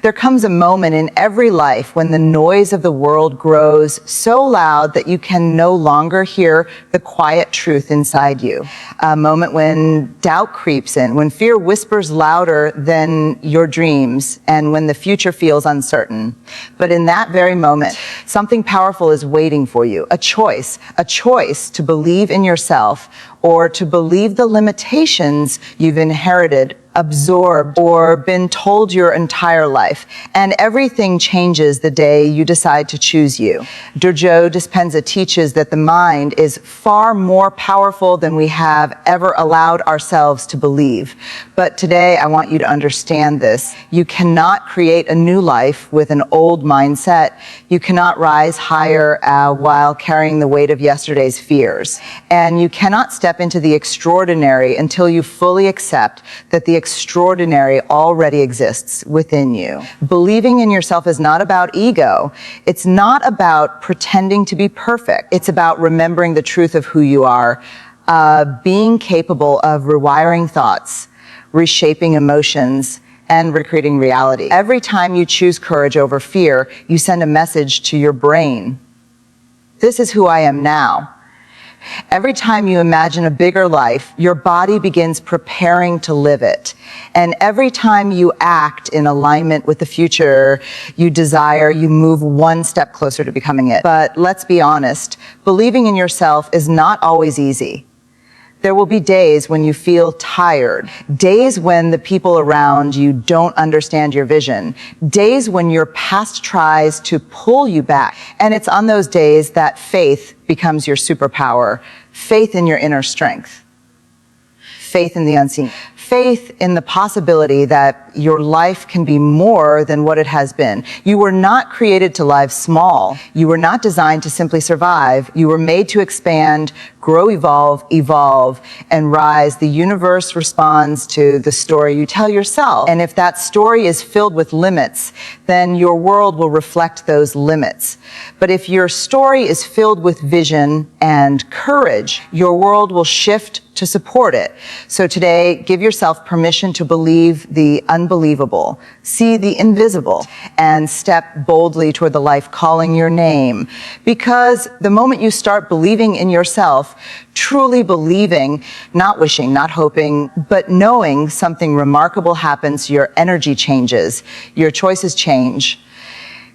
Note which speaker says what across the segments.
Speaker 1: There comes a moment in every life when the noise of the world grows so loud that you can no longer hear the quiet truth inside you. A moment when doubt creeps in, when fear whispers louder than your dreams, and when the future feels uncertain. But in that very moment, something powerful is waiting for you, a choice to believe in yourself or to believe the limitations you've inherited, absorbed, or been told your entire life. And everything changes the day you decide to choose you. Joe Dispenza teaches that the mind is far more powerful than we have ever allowed ourselves to believe. But today, I want you to understand this. You cannot create a new life with an old mindset. You cannot rise higher while carrying the weight of yesterday's fears. And you cannot step into the extraordinary until you fully accept that the extraordinary already exists within you. Believing in yourself is not about ego. It's not about pretending to be perfect. It's about remembering the truth of who you are, being capable of rewiring thoughts, reshaping emotions, and recreating reality. Every time you choose courage over fear, you send a message to your brain. This is who I am now. Every time you imagine a bigger life, your body begins preparing to live it. And every time you act in alignment with the future you desire, you move one step closer to becoming it. But let's be honest, believing in yourself is not always easy. There will be days when you feel tired, days when the people around you don't understand your vision, days when your past tries to pull you back. And it's on those days that faith becomes your superpower, faith in your inner strength, faith in the unseen, faith in the possibility that your life can be more than what it has been. You were not created to live small. You were not designed to simply survive. You were made to expand, grow, evolve, and rise. The universe responds to the story you tell yourself. And if that story is filled with limits, then your world will reflect those limits. But if your story is filled with vision and courage, your world will shift to support it. So today, give yourself permission to believe the unbelievable, see the invisible, and step boldly toward the life calling your name. Because the moment you start believing in yourself, truly believing, not wishing, not hoping, but knowing something remarkable happens, your energy changes, your choices change,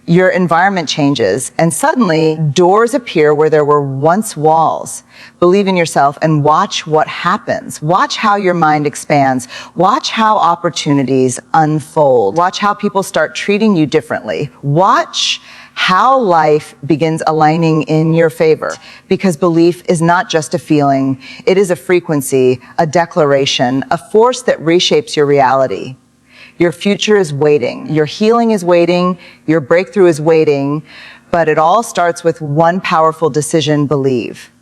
Speaker 1: your environment changes, and suddenly doors appear where there were once walls. Believe in yourself and watch what happens. Watch how your mind expands. Watch how opportunities unfold. Watch how people start treating you differently. Watch how life begins aligning in your favor. Because belief is not just a feeling. It is a frequency, a declaration, a force that reshapes your reality. Your future is waiting. Your healing is waiting. Your breakthrough is waiting. But it all starts with one powerful decision: believe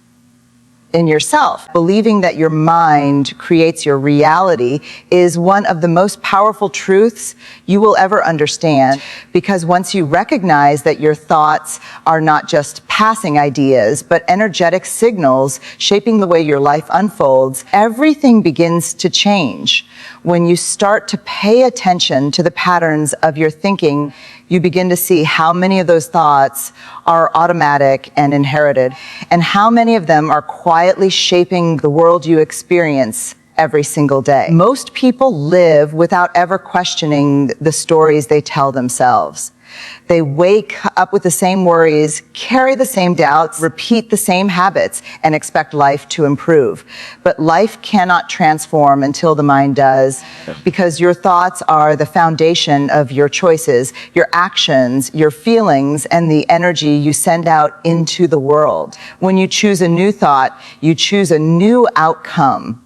Speaker 1: in yourself. Believing that your mind creates your reality is one of the most powerful truths you will ever understand, because once you recognize that your thoughts are not just passing ideas, but energetic signals shaping the way your life unfolds, everything begins to change. When you start to pay attention to the patterns of your thinking, you begin to see how many of those thoughts are automatic and inherited, and how many of them are quietly shaping the world you experience every single day. Most people live without ever questioning the stories they tell themselves. They wake up with the same worries, carry the same doubts, repeat the same habits, and expect life to improve. But life cannot transform until the mind does, because your thoughts are the foundation of your choices, your actions, your feelings, and the energy you send out into the world. When you choose a new thought, you choose a new outcome.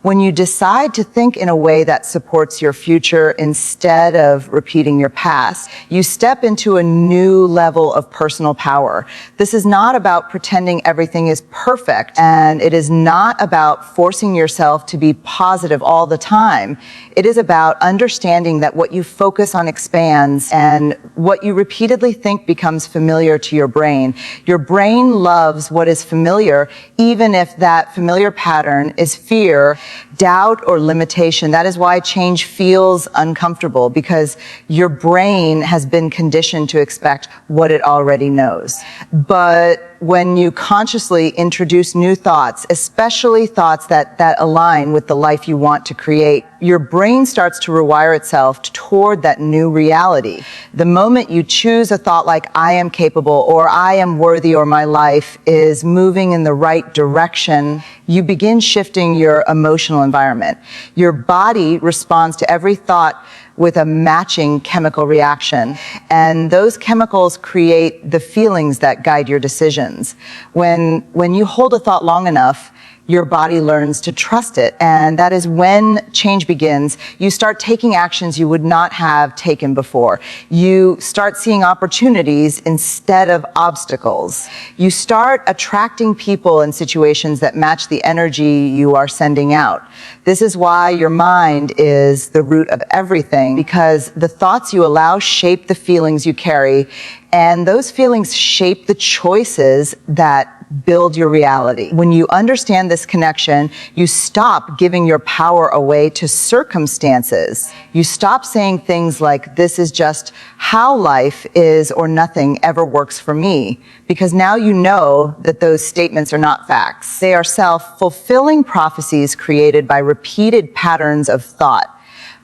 Speaker 1: When you decide to think in a way that supports your future instead of repeating your past, you step into a new level of personal power. This is not about pretending everything is perfect, and it is not about forcing yourself to be positive all the time. It is about understanding that what you focus on expands, and what you repeatedly think becomes familiar to your brain. Your brain loves what is familiar, even if that familiar pattern is fear. Doubt or limitation, that is why change feels uncomfortable, because your brain has been conditioned to expect what it already knows. But when you consciously introduce new thoughts, especially thoughts that align with the life you want to create, your brain starts to rewire itself toward that new reality. The moment you choose a thought like, I am capable, or I am worthy, or my life is moving in the right direction, you begin shifting your emotional environment. Your body responds to every thought with a matching chemical reaction. And those chemicals create the feelings that guide your decisions. When you hold a thought long enough, your body learns to trust it. And that is when change begins. You start taking actions you would not have taken before. You start seeing opportunities instead of obstacles. You start attracting people and situations that match the energy you are sending out. This is why your mind is the root of everything, because the thoughts you allow shape the feelings you carry, and those feelings shape the choices that build your reality. When you understand this connection, you stop giving your power away to circumstances. You stop saying things like, this is just how life is, or nothing ever works for me, because now you know that those statements are not facts. They are self-fulfilling prophecies created by repeated patterns of thought.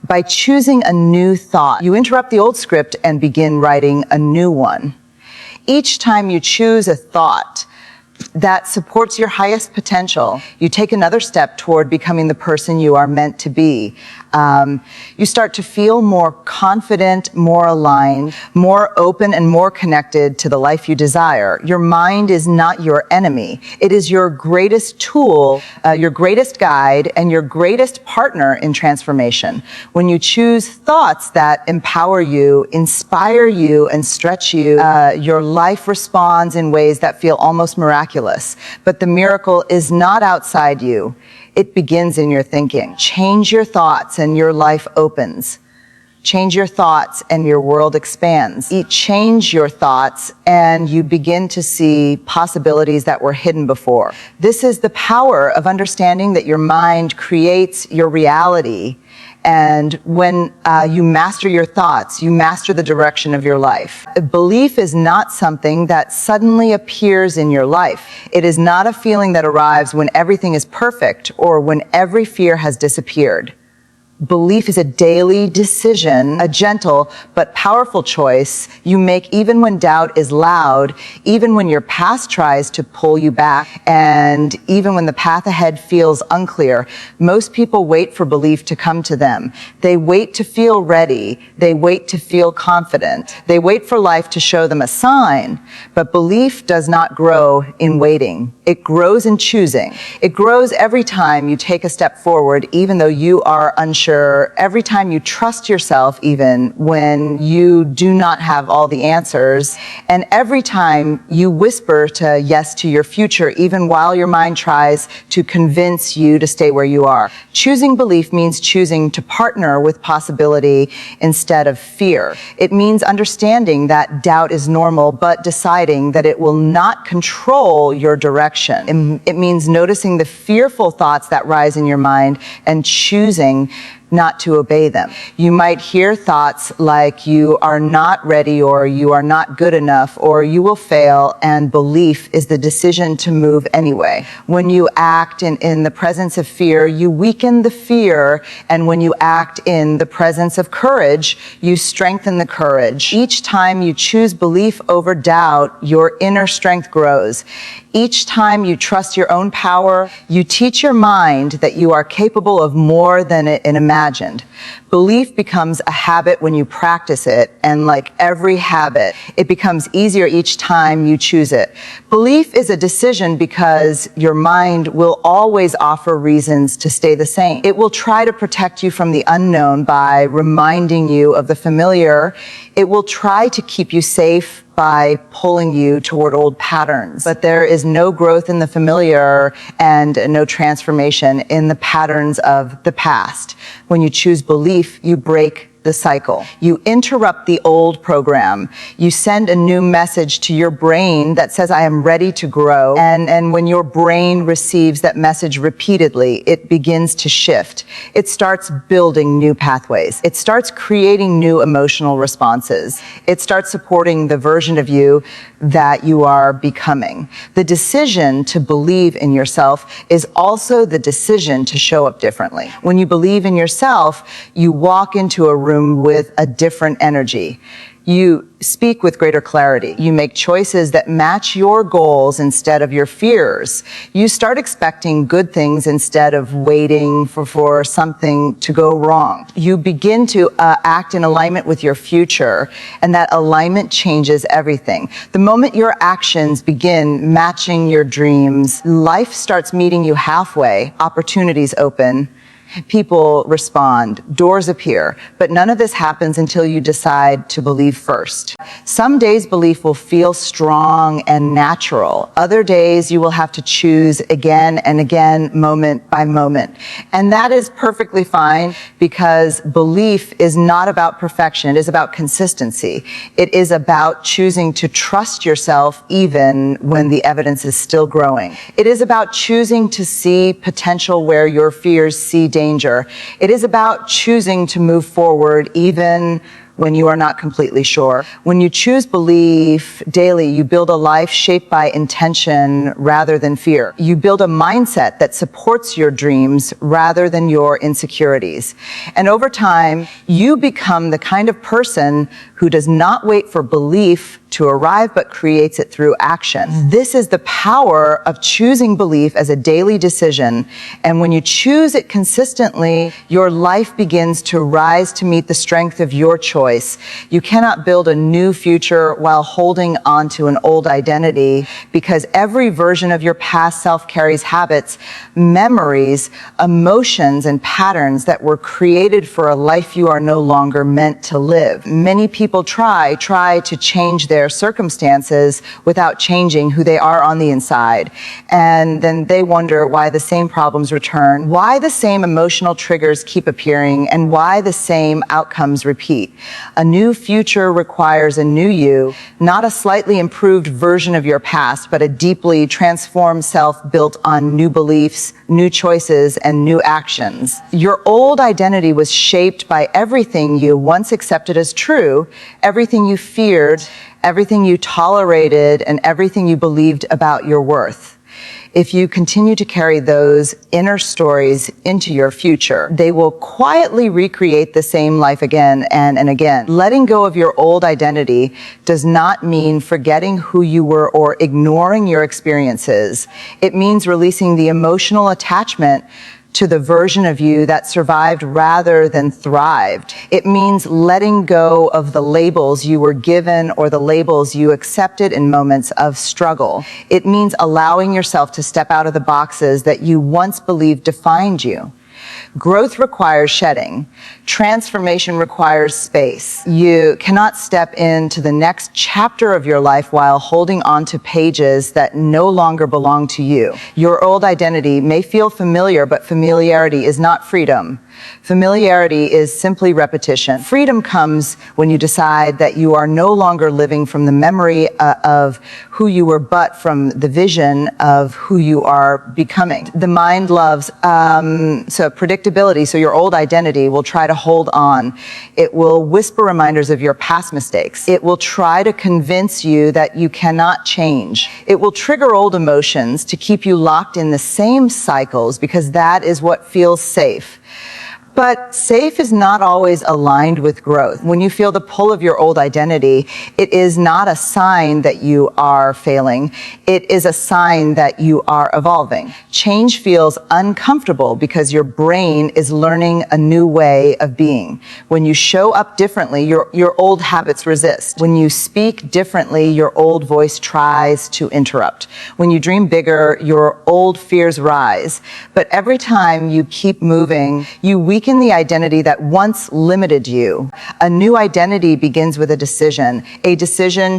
Speaker 1: By choosing a new thought, you interrupt the old script and begin writing a new one. Each time you choose a thought that supports your highest potential, you take another step toward becoming the person you are meant to be. You start to feel more confident, more aligned, more open, and more connected to the life you desire. Your mind is not your enemy. It is your greatest tool, your greatest guide, and your greatest partner in transformation. When you choose thoughts that empower you, inspire you, and stretch you, your life responds in ways that feel almost miraculous. But the miracle is not outside you. It begins in your thinking. Change your thoughts and your life opens. Change your thoughts and your world expands. Change your thoughts and you begin to see possibilities that were hidden before. This is the power of understanding that your mind creates your reality. And when you master your thoughts, you master the direction of your life. Belief is not something that suddenly appears in your life. It is not a feeling that arrives when everything is perfect or when every fear has disappeared. Belief is a daily decision, a gentle but powerful choice you make even when doubt is loud, even when your past tries to pull you back, and even when the path ahead feels unclear. Most people wait for belief to come to them. They wait to feel ready. They wait to feel confident. They wait for life to show them a sign. But belief does not grow in waiting. It grows in choosing. It grows every time you take a step forward, even though you are unsure. Every time you trust yourself, even when you do not have all the answers, and every time you whisper yes to your future, even while your mind tries to convince you to stay where you are. Choosing belief means choosing to partner with possibility instead of fear. It means understanding that doubt is normal, but deciding that it will not control your direction. It means noticing the fearful thoughts that rise in your mind and choosing not to obey them. You might hear thoughts like you are not ready, or you are not good enough, or you will fail, and belief is the decision to move anyway. When you act in the presence of fear, you weaken the fear, and when you act in the presence of courage, you strengthen the courage. Each time you choose belief over doubt, your inner strength grows. Each time you trust your own power, you teach your mind that you are capable of more than it imagined. Belief becomes a habit when you practice it, and like every habit, it becomes easier each time you choose it. Belief is a decision because your mind will always offer reasons to stay the same. It will try to protect you from the unknown by reminding you of the familiar. It will try to keep you safe by pulling you toward old patterns. But there is no growth in the familiar and no transformation in the patterns of the past. When you choose belief, you break the cycle. You interrupt the old program. You send a new message to your brain that says, I am ready to grow. And when your brain receives that message repeatedly, it begins to shift. It starts building new pathways. It starts creating new emotional responses. It starts supporting the version of you that you are becoming. The decision to believe in yourself is also the decision to show up differently. When you believe in yourself, you walk into a room with a different energy. You speak with greater clarity. You make choices that match your goals instead of your fears. You start expecting good things instead of waiting for something to go wrong. You begin to act in alignment with your future, and that alignment changes everything. The moment your actions begin matching your dreams, life starts meeting you halfway, opportunities open, people respond, doors appear, but none of this happens until you decide to believe first. Some days belief will feel strong and natural. Other days you will have to choose again and again, moment by moment. And that is perfectly fine, because belief is not about perfection. It is about consistency. It is about choosing to trust yourself even when the evidence is still growing. It is about choosing to see potential where your fears see danger. It is about choosing to move forward even when you are not completely sure. When you choose belief daily, you build a life shaped by intention rather than fear. You build a mindset that supports your dreams rather than your insecurities. And over time, you become the kind of person who does not wait for belief to arrive, but creates it through action. This is the power of choosing belief as a daily decision. And when you choose it consistently, your life begins to rise to meet the strength of your choice. You cannot build a new future while holding on to an old identity, because every version of your past self carries habits, memories, emotions, and patterns that were created for a life you are no longer meant to live. Many people try to change their circumstances without changing who they are on the inside. And then they wonder why the same problems return, why the same emotional triggers keep appearing, and why the same outcomes repeat. A new future requires a new you, not a slightly improved version of your past, but a deeply transformed self built on new beliefs, new choices, and new actions. Your old identity was shaped by everything you once accepted as true, everything you feared, everything you tolerated, and everything you believed about your worth. If you continue to carry those inner stories into your future, they will quietly recreate the same life again and again. Letting go of your old identity does not mean forgetting who you were or ignoring your experiences. It means releasing the emotional attachment to the version of you that survived rather than thrived. It means letting go of the labels you were given or the labels you accepted in moments of struggle. It means allowing yourself to step out of the boxes that you once believed defined you. Growth requires shedding. Transformation requires space. You cannot step into the next chapter of your life while holding on to pages that no longer belong to you. Your old identity may feel familiar, but familiarity is not freedom. Familiarity is simply repetition. Freedom comes when you decide that you are no longer living from the memory of who you were, but from the vision of who you are becoming. The mind loves predictability, so your old identity will try to hold on. It will whisper reminders of your past mistakes. It will try to convince you that you cannot change. It will trigger old emotions to keep you locked in the same cycles, because that is what feels safe. But safe is not always aligned with growth. When you feel the pull of your old identity, it is not a sign that you are failing. It is a sign that you are evolving. Change feels uncomfortable because your brain is learning a new way of being. When you show up differently, your old habits resist. When you speak differently, your old voice tries to interrupt. When you dream bigger, your old fears rise. But every time you keep moving, you weaken the identity that once limited you. A new identity begins with a decision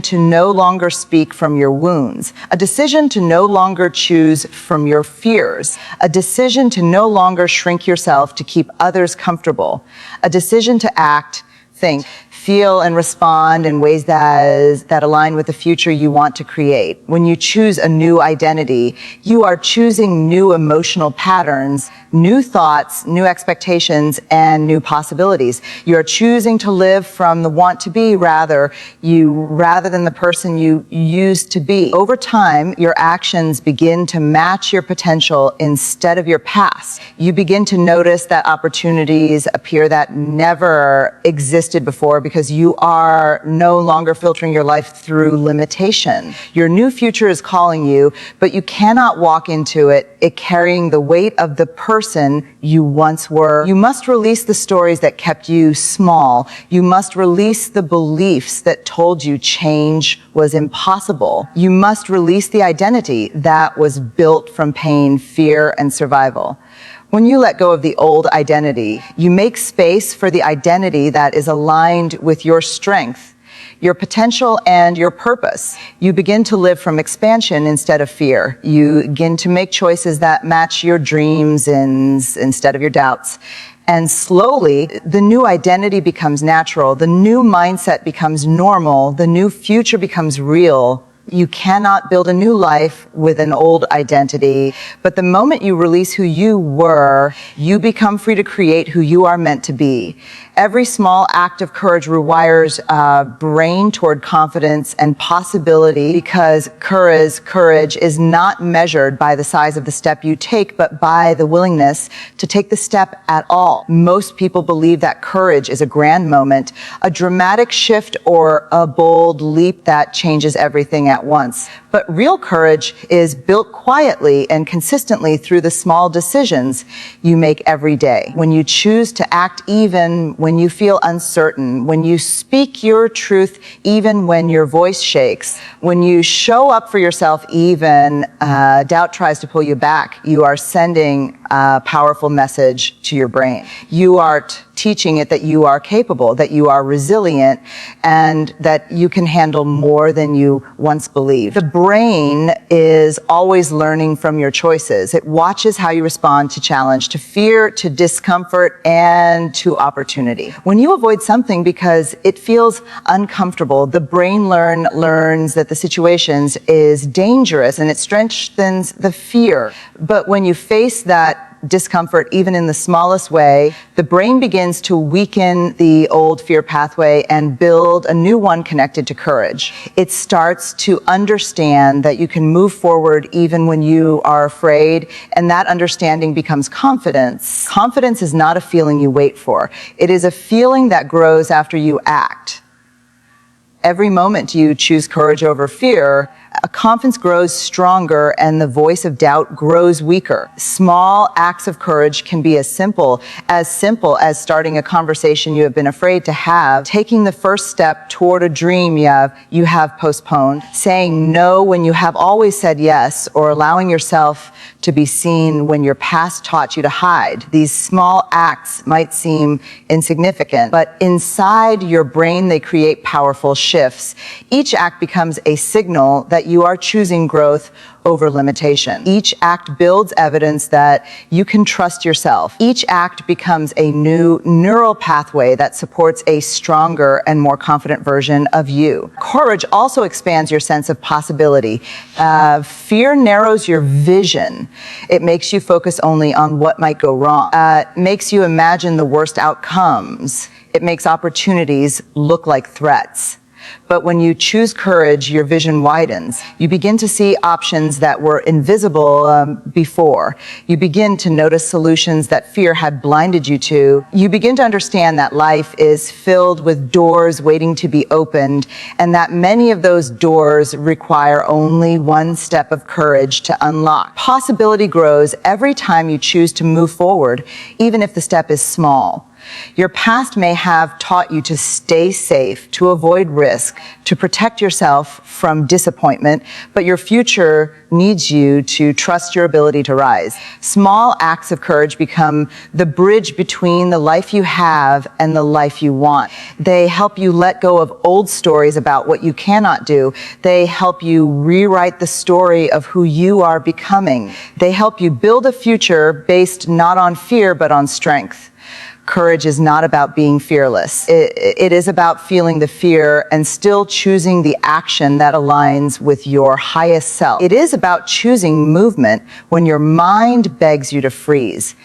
Speaker 1: to no longer speak from your wounds, a decision to no longer choose from your fears, a decision to no longer shrink yourself to keep others comfortable, a decision to act think, feel, and respond in ways that align with the future you want to create. When you choose a new identity, you are choosing new emotional patterns, new thoughts, new expectations, and new possibilities. You're choosing to live from the want to be rather than the person you used to be. Over time, your actions begin to match your potential instead of your past. You begin to notice that opportunities appear that never existed before because you are no longer filtering your life through limitation. Your new future is calling you, but you cannot walk into it carrying the weight of the person you once were. You must release the stories that kept you small. You must release the beliefs that told you change was impossible. You must release the identity that was built from pain, fear, and survival. When you let go of the old identity, you make space for the identity that is aligned with your strength, your potential, and your purpose. You begin to live from expansion instead of fear. You begin to make choices that match your dreams instead of your doubts. And slowly, the new identity becomes natural. The new mindset becomes normal. The new future becomes real. You cannot build a new life with an old identity, but the moment you release who you were, you become free to create who you are meant to be. Every small act of courage rewires brain toward confidence and possibility, because courage is not measured by the size of the step you take, but by the willingness to take the step at all. Most people believe that courage is a grand moment, a dramatic shift, or a bold leap that changes everything at once. But real courage is built quietly and consistently through the small decisions you make every day. When you choose to act even when you feel uncertain, when you speak your truth even when your voice shakes, when you show up for yourself even doubt tries to pull you back, you are sending a powerful message to your brain. You are teaching it that you are capable, that you are resilient, and that you can handle more than you once believed. The brain is always learning from your choices. It watches how you respond to challenge, to fear, to discomfort, and to opportunity. When you avoid something because it feels uncomfortable, the brain learns that the situation is dangerous, and it strengthens the fear. But when you face that discomfort, even in the smallest way, the brain begins to weaken the old fear pathway and build a new one connected to courage. It starts to understand that you can move forward even when you are afraid, and that understanding becomes confidence. Confidence is not a feeling you wait for. It is a feeling that grows after you act. Every moment you choose courage over fear, a confidence grows stronger and the voice of doubt grows weaker. Small acts of courage can be as simple as starting a conversation you have been afraid to have, taking the first step toward a dream you have postponed, saying no when you have always said yes, or allowing yourself to be seen when your past taught you to hide. These small acts might seem insignificant, but inside your brain they create powerful shifts. Each act becomes a signal that you are choosing growth over limitation. Each act builds evidence that you can trust yourself. Each act becomes a new neural pathway that supports a stronger and more confident version of you. Courage also expands your sense of possibility. Fear narrows your vision. It makes you focus only on what might go wrong. It makes you imagine the worst outcomes. It makes opportunities look like threats. But when you choose courage, your vision widens. You begin to see options that were invisible before. You begin to notice solutions that fear had blinded you to. You begin to understand that life is filled with doors waiting to be opened, and that many of those doors require only one step of courage to unlock. Possibility grows every time you choose to move forward, even if the step is small. Your past may have taught you to stay safe, to avoid risk, to protect yourself from disappointment, but your future needs you to trust your ability to rise. Small acts of courage become the bridge between the life you have and the life you want. They help you let go of old stories about what you cannot do. They help you rewrite the story of who you are becoming. They help you build a future based not on fear, but on strength. Courage is not about being fearless. It is about feeling the fear and still choosing the action that aligns with your highest self. It is about choosing movement when your mind begs you to freeze.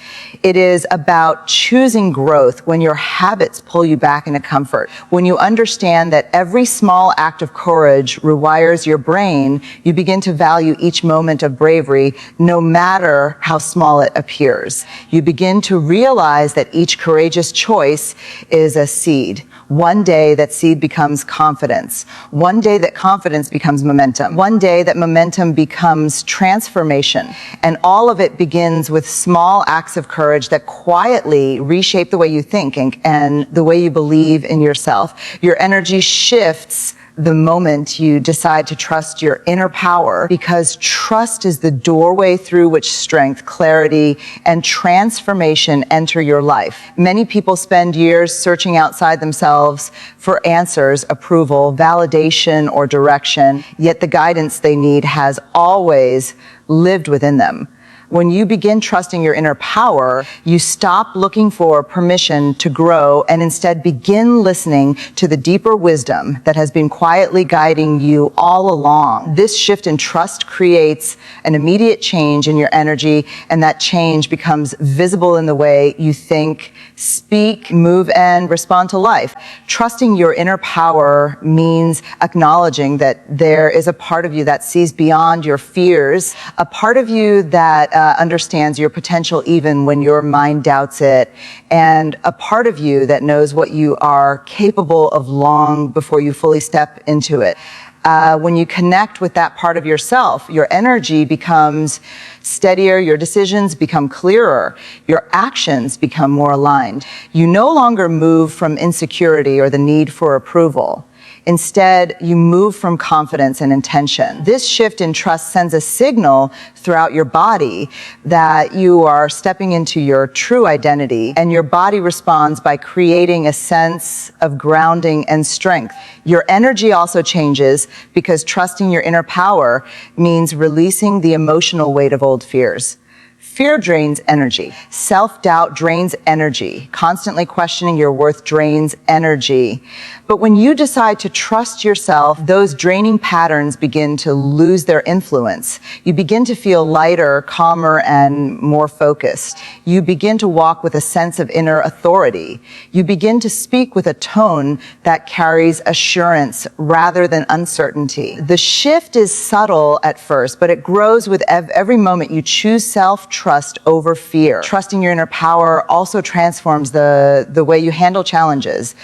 Speaker 1: It is about choosing growth when your habits pull you back into comfort. When you understand that every small act of courage rewires your brain, you begin to value each moment of bravery, no matter how small it appears. You begin to realize that each courageous choice is a seed. One day that seed becomes confidence. One day that confidence becomes momentum. One day that momentum becomes transformation. And all of it begins with small acts of courage that quietly reshape the way you think and the way you believe in yourself. Your energy shifts the moment you decide to trust your inner power, because trust is the doorway through which strength, clarity, and transformation enter your life. Many people spend years searching outside themselves for answers, approval, validation, or direction, yet the guidance they need has always lived within them. When you begin trusting your inner power, you stop looking for permission to grow and instead begin listening to the deeper wisdom that has been quietly guiding you all along. This shift in trust creates an immediate change in your energy, and that change becomes visible in the way you think, speak, move, and respond to life. Trusting your inner power means acknowledging that there is a part of you that sees beyond your fears, a part of you that understands your potential even when your mind doubts it, and a part of you that knows what you are capable of long before you fully step into it. When you connect with that part of yourself, your energy becomes steadier, your decisions become clearer, your actions become more aligned. You no longer move from insecurity or the need for approval. Instead, you move from confidence and intention. This shift in trust sends a signal throughout your body that you are stepping into your true identity, and your body responds by creating a sense of grounding and strength. Your energy also changes because trusting your inner power means releasing the emotional weight of old fears. Fear drains energy. Self-doubt drains energy. Constantly questioning your worth drains energy. But when you decide to trust yourself, those draining patterns begin to lose their influence. You begin to feel lighter, calmer, and more focused. You begin to walk with a sense of inner authority. You begin to speak with a tone that carries assurance rather than uncertainty. The shift is subtle at first, but it grows with every moment you choose self-trust over fear. Trusting your inner power also transforms the way you handle challenges.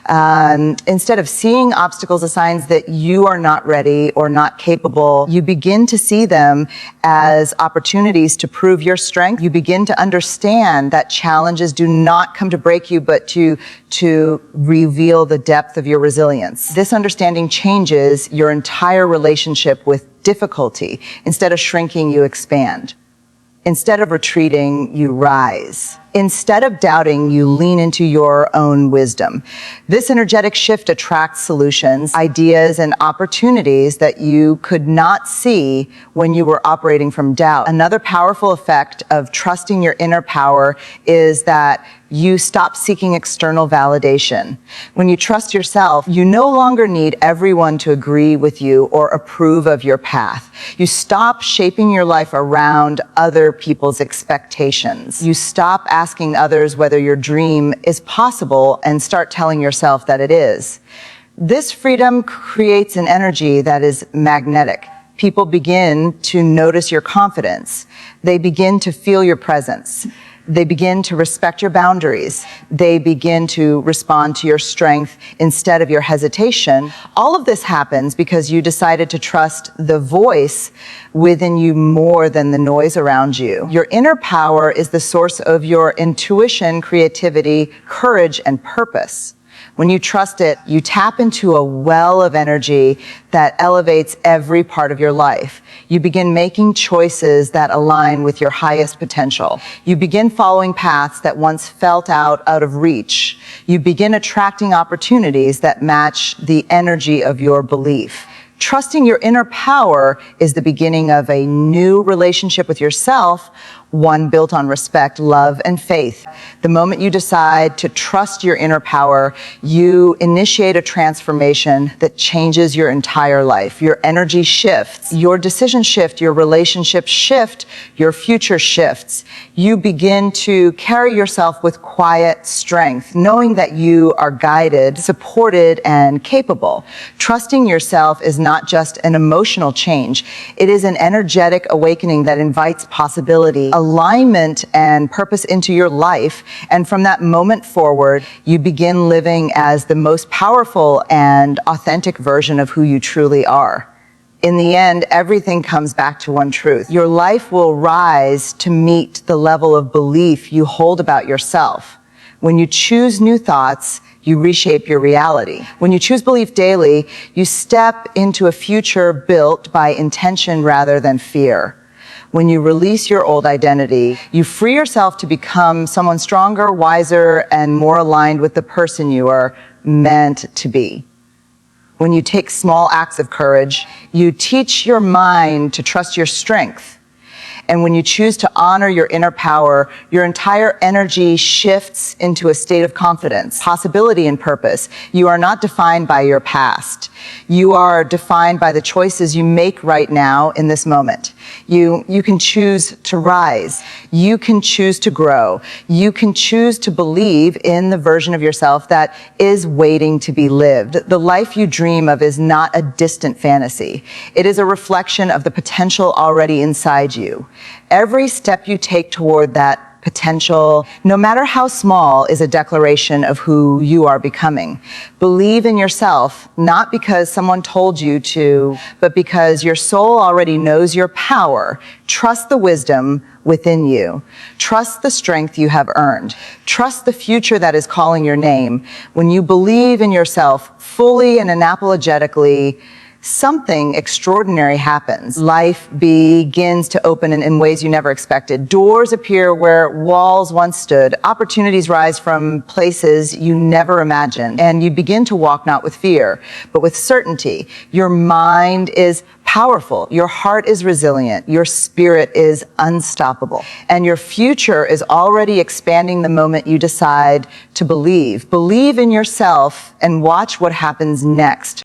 Speaker 1: Instead of seeing obstacles as signs that you are not ready or not capable, you begin to see them as opportunities to prove your strength. You begin to understand that challenges do not come to break you, but to reveal the depth of your resilience. This understanding changes your entire relationship with difficulty. Instead of shrinking, you expand. Instead of retreating, you rise. Instead of doubting, you lean into your own wisdom. This energetic shift attracts solutions, ideas, and opportunities that you could not see when you were operating from doubt. Another powerful effect of trusting your inner power is that you stop seeking external validation. When you trust yourself, you no longer need everyone to agree with you or approve of your path. You stop shaping your life around other people's expectations. You stop asking others whether your dream is possible and start telling yourself that it is. This freedom creates an energy that is magnetic. People begin to notice your confidence. They begin to feel your presence. They begin to respect your boundaries. They begin to respond to your strength instead of your hesitation. All of this happens because you decided to trust the voice within you more than the noise around you. Your inner power is the source of your intuition, creativity, courage, and purpose. When you trust it, you tap into a well of energy that elevates every part of your life. You begin making choices that align with your highest potential. You begin following paths that once felt out of reach. You begin attracting opportunities that match the energy of your belief. Trusting your inner power is the beginning of a new relationship with yourself, one built on respect, love, and faith. The moment you decide to trust your inner power, you initiate a transformation that changes your entire life. Your energy shifts, your decisions shift, your relationships shift, your future shifts. You begin to carry yourself with quiet strength, knowing that you are guided, supported, and capable. Trusting yourself is not just an emotional change. It is an energetic awakening that invites possibility, alignment, and purpose into your life. And from that moment forward, you begin living as the most powerful and authentic version of who you truly are. In the end, everything comes back to one truth. Your life will rise to meet the level of belief you hold about yourself. When you choose new thoughts, you reshape your reality. When you choose belief daily, you step into a future built by intention rather than fear. When you release your old identity, you free yourself to become someone stronger, wiser, and more aligned with the person you are meant to be. When you take small acts of courage, you teach your mind to trust your strength. And when you choose to honor your inner power, your entire energy shifts into a state of confidence, possibility, and purpose. You are not defined by your past. You are defined by the choices you make right now in this moment. You can choose to rise. You can choose to grow. You can choose to believe in the version of yourself that is waiting to be lived. The life you dream of is not a distant fantasy. It is a reflection of the potential already inside you. Every step you take toward that potential, no matter how small, is a declaration of who you are becoming. Believe in yourself, not because someone told you to, but because your soul already knows your power. Trust the wisdom within you. Trust the strength you have earned. Trust the future that is calling your name. When you believe in yourself fully and unapologetically, something extraordinary happens. Life begins to open in ways you never expected. Doors appear where walls once stood. Opportunities rise from places you never imagined. And you begin to walk not with fear, but with certainty. Your mind is powerful. Your heart is resilient. Your spirit is unstoppable. And your future is already expanding the moment you decide to believe. Believe in yourself and watch what happens next.